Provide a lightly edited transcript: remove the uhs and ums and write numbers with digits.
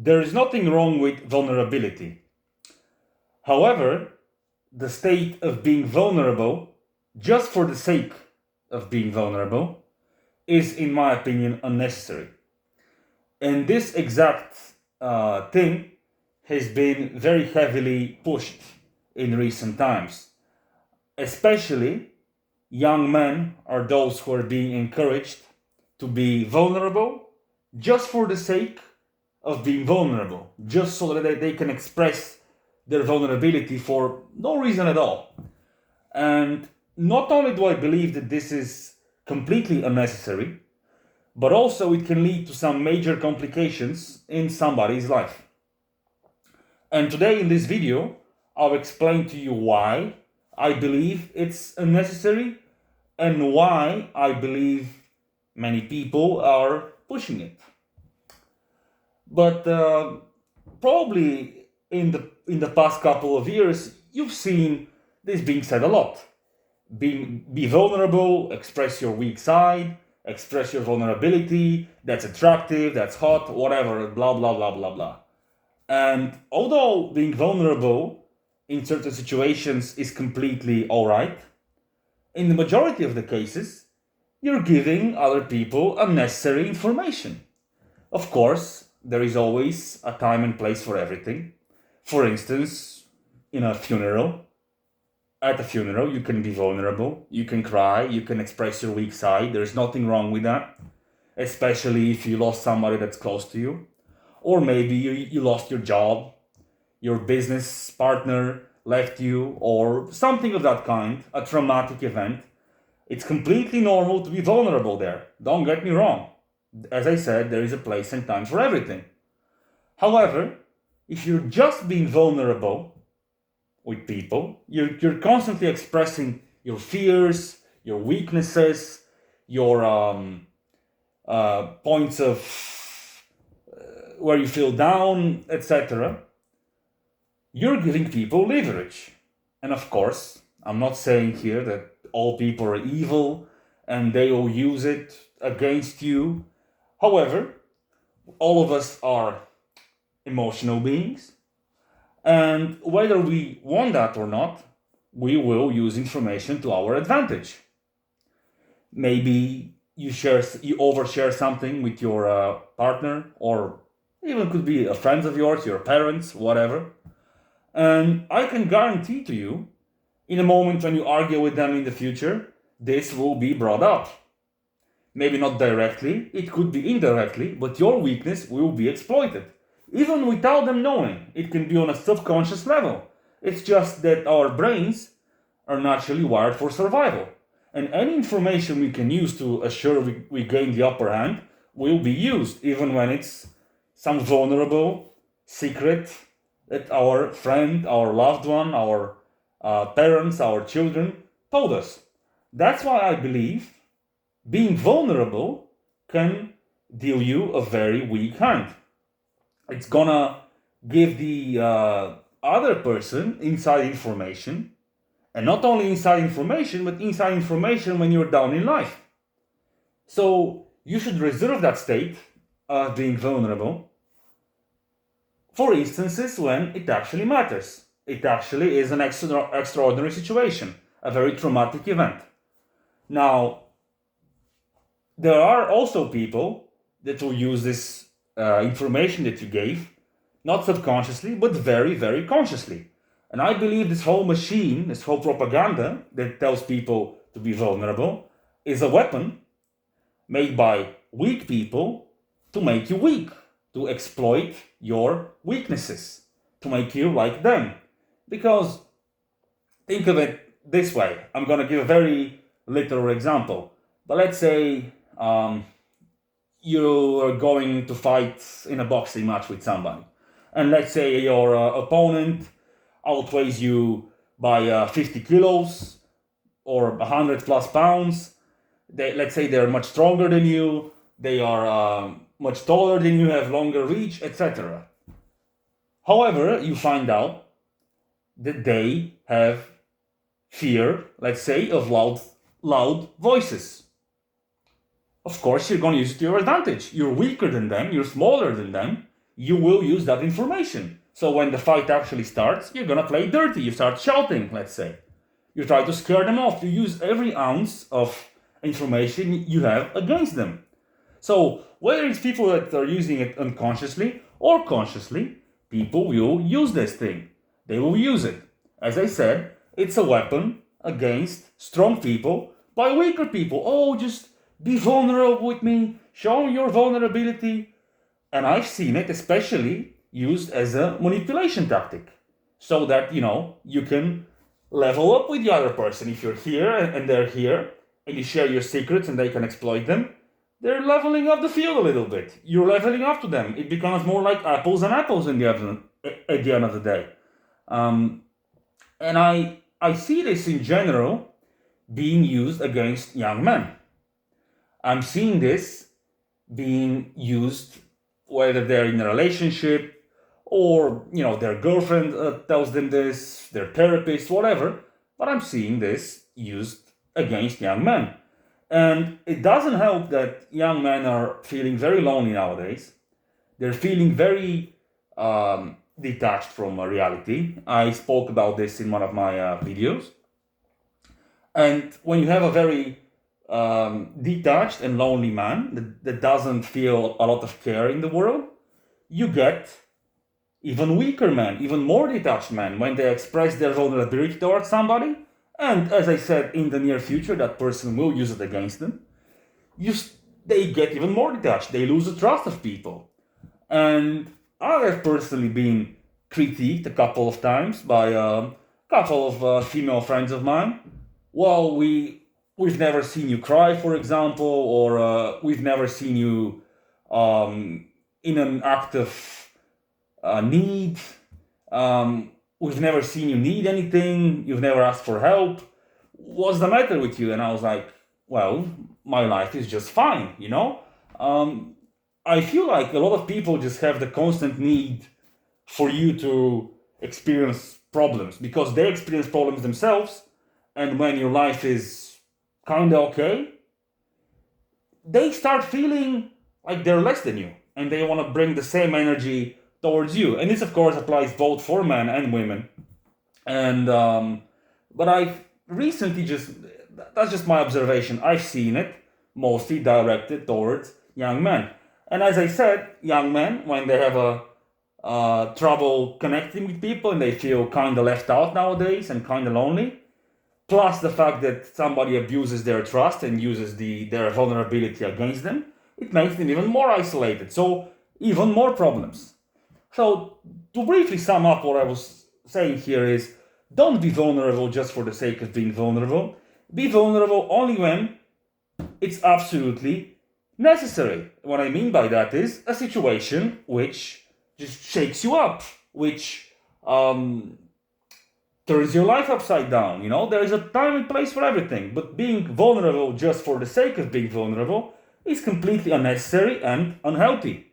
There is nothing wrong with vulnerability. However, the state of being vulnerable, just for the sake of being vulnerable, is, in my opinion, unnecessary. And this exact thing has been very heavily pushed in recent times. Especially, young men are those who are being encouraged to be vulnerable just for the sake of being vulnerable, just so that they can express their vulnerability for no reason at all. And not only do I believe that this is completely unnecessary, but also it can lead to some major complications in somebody's life. And today in this video, I'll explain to you why I believe it's unnecessary and why I believe many people are pushing it. But probably in the past couple of years, you've seen this being said a lot. Be vulnerable, express your weak side, express your vulnerability, that's attractive, that's hot, whatever, blah, blah, blah, blah, blah. And although being vulnerable in certain situations is completely alright, in the majority of the cases, you're giving other people unnecessary information. Of course, there is always a time and place for everything. For instance, in a funeral, at a funeral, you can be vulnerable, you can cry, you can express your weak side. There's nothing wrong with that, especially if you lost somebody that's close to you. Or maybe you lost your job, your business partner left you, or something of that kind, a traumatic event. It's completely normal to be vulnerable there. Don't get me wrong. As I said, there is a place and time for everything. However, if you're just being vulnerable with people, you're constantly expressing your fears, your weaknesses, your points of where you feel down, etc. You're giving people leverage. And of course, I'm not saying here that all people are evil and they will use it against you. However, all of us are emotional beings, and whether we want that or not, we will use information to our advantage. Maybe you overshare something with your partner, or even could be a friend of yours, your parents, whatever. And I can guarantee to you, in a moment when you argue with them in the future, this will be brought up. Maybe not directly, it could be indirectly, but your weakness will be exploited. Even without them knowing, it can be on a subconscious level. It's just that our brains are naturally wired for survival. And any information we can use to assure we gain the upper hand will be used, even when it's some vulnerable secret that our friend, our loved one, our parents, our children told us. That's why I believe being vulnerable can deal you a very weak hand. It's gonna give the other person inside information, and not only inside information, but inside information when you're down in life. So you should reserve that state of being vulnerable for instances when it actually matters. It actually is an extraordinary situation, a very traumatic event. Now, there are also people that will use this information that you gave, not subconsciously, but very, very consciously. And I believe this whole machine, this whole propaganda that tells people to be vulnerable, is a weapon made by weak people to make you weak, to exploit your weaknesses, to make you like them. Because think of it this way. I'm going to give a very literal example. But let's say you are going to fight in a boxing match with somebody. And let's say your opponent outweighs you by 50 kilos or 100 plus pounds. Let's say they're much stronger than you, they are much taller than you, have longer reach, etc. However, you find out that they have fear, let's say, of loud voices. Of course, you're going to use it to your advantage. You're weaker than them, you're smaller than them, you will use that information. So when the fight actually starts, you're gonna play dirty. You start shouting, let's say. You try to scare them off. You use every ounce of information you have against them. So whether it's people that are using it unconsciously or consciously, people will use this thing. They will use it. As I said, it's a weapon against strong people by weaker people. Oh, just be vulnerable with me. Show your vulnerability. And I've seen it especially used as a manipulation tactic. So that, you can level up with the other person. If you're here and they're here, and you share your secrets and they can exploit them, they're leveling up the field a little bit. You're leveling up to them. It becomes more like apples and apples at the end of the day. And I see this in general being used against young men. I'm seeing this being used whether they're in a relationship or, their girlfriend tells them this, their therapist, whatever. But I'm seeing this used against young men. And it doesn't help that young men are feeling very lonely nowadays. They're feeling very detached from reality. I spoke about this in one of my videos. And when you have a very detached and lonely man that doesn't feel a lot of care in the world, you get even weaker men, even more detached men, when they express their vulnerability towards somebody. And as I said, in the near future, that person will use it against them. They get even more detached. They lose the trust of people. And I have personally been critiqued a couple of times by a couple of female friends of mine. Well, we've never seen you cry, for example, or we've never seen you in an act of need. We've never seen you need anything. You've never asked for help. What's the matter with you? And I was like, well, my life is just fine, I feel like a lot of people just have the constant need for you to experience problems because they experience problems themselves. And when your life is kind of okay, they start feeling like they're less than you. And they want to bring the same energy towards you. And this, of course, applies both for men and women. And but I've recently that's just my observation. I've seen it mostly directed towards young men. And as I said, young men, when they have a trouble connecting with people and they feel kind of left out nowadays and kind of lonely, plus the fact that somebody abuses their trust and uses their vulnerability against them, it makes them even more isolated. So even more problems. So to briefly sum up what I was saying here is, don't be vulnerable just for the sake of being vulnerable. Be vulnerable only when it's absolutely necessary. What I mean by that is a situation which just shakes you up, which turns your life upside down. There is a time and place for everything. But being vulnerable just for the sake of being vulnerable is completely unnecessary and unhealthy.